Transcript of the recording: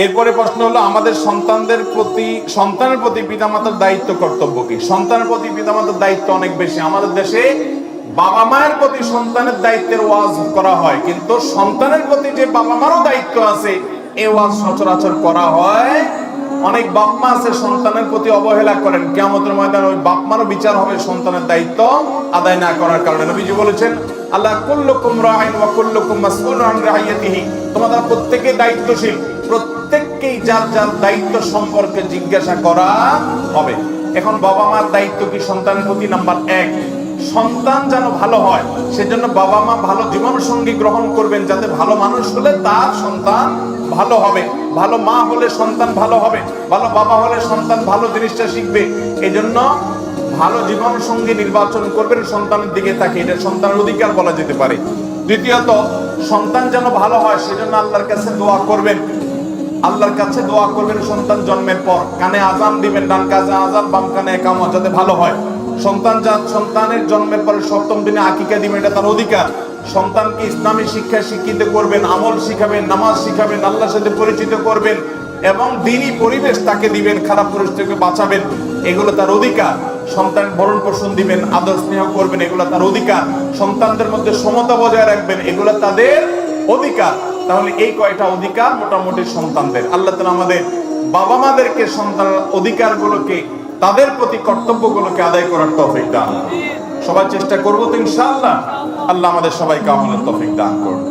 এরপরে প্রশ্ন হলো আমাদের সন্তানের প্রতি পিতামাতার দায়িত্ব কর্তব্য কি? সন্তানের প্রতি পিতামাতার দায়িত্ব অনেক বেশি। আমাদের দেশে বাবা মায়ের প্রতি সন্তানের দায়িত্বের ওয়াজ করা হয়, কিন্তু সন্তানের প্রতি যে বাবা মারও দায়িত্ব আছে এই ওয়াজ সচরাচর করা হয়। অনেক বাপ মা আছে সন্তানের প্রতি অবহেলা করেন, কিয়ামতের ময়দানে ওই বাপ মারও বিচার হবে সন্তানের দায়িত্ব আদায় না করার কারণে। নবীজি বলেছেন, আল্লাহ কুল্লুকুম রাইন ওয়া কুল্লুকুম মাসউলুন আন রাইয়াতিহি, তোমরা প্রত্যেকে দায়িত্বশীল, প্রত্যেককেই যার যার দায়িত্ব সম্পর্কে জিজ্ঞাসা করা হবে। এখন বাবা মার দায়িত্ব কি সন্তানের প্রতি? নাম্বার 1, সন্তান যেন ভালো হয় সেজন্য বাবা মা ভালো জীবন সঙ্গী গ্রহণ করবেন, যাতে ভালো মানুষ হলে তার সন্তান ভালো হবে, ভালো মা হলে সন্তান ভালো হবে, ভালো বাবা হলে সন্তান ভালো জিনিসটা শিখবে। এই জন্য ভালো জীবন সঙ্গী নির্বাচন করবেন সন্তানের দিকে তাকে, এটা সন্তানের অধিকার বলা যেতে পারে। দ্বিতীয়ত, সন্তান যেন ভালো হয় সেজন্য আল্লাহর কাছে দোয়া করবেন। আল্লাহর কাছে দোয়া করবেন সন্তান জন্মের পর, কানে আযান দিবেন, ডান কানে আযান বাম কানে ইকামত, যাতে ভালো হয়। সন্তানের জন্মের পরে 7ম দিনে আকিকা দিবেন, এটা তার অধিকার। সন্তানকে ইসলামী শিক্ষায় শিক্ষিত করবেন, আমল শিখাবেন, নামাজ শিখাবেন, আল্লাহর সাথে পরিচিত করবেন এবং দ্বীনি পরিবেশ তাকে দিবেন, খারাপ পরিবেশ থেকে বাঁচাবেন, এগুলো তার অধিকার। সন্তান ভরণ পোষণ দিবেন, আদর স্নেহ করবেন, এগুলো তার অধিকার। সন্তানদের মধ্যে সমতা বজায় রাখবেন, এগুলো তাদের অধিকার। তাহলে এই কয়টা অধিকার মোটামুটি সন্তানদের। আল্লাহ তাআলা আমাদের বাবা মাদেরকে সন্তানের অধিকারগুলোকে, তাদের প্রতি কর্তব্যগুলোকে আদায় করার তৌফিক দান। সবাই চেষ্টা করবো তো ইনশাআল্লাহ। আল্লাহ আমাদের সবাইকে আমলের তৌফিক দান করুন।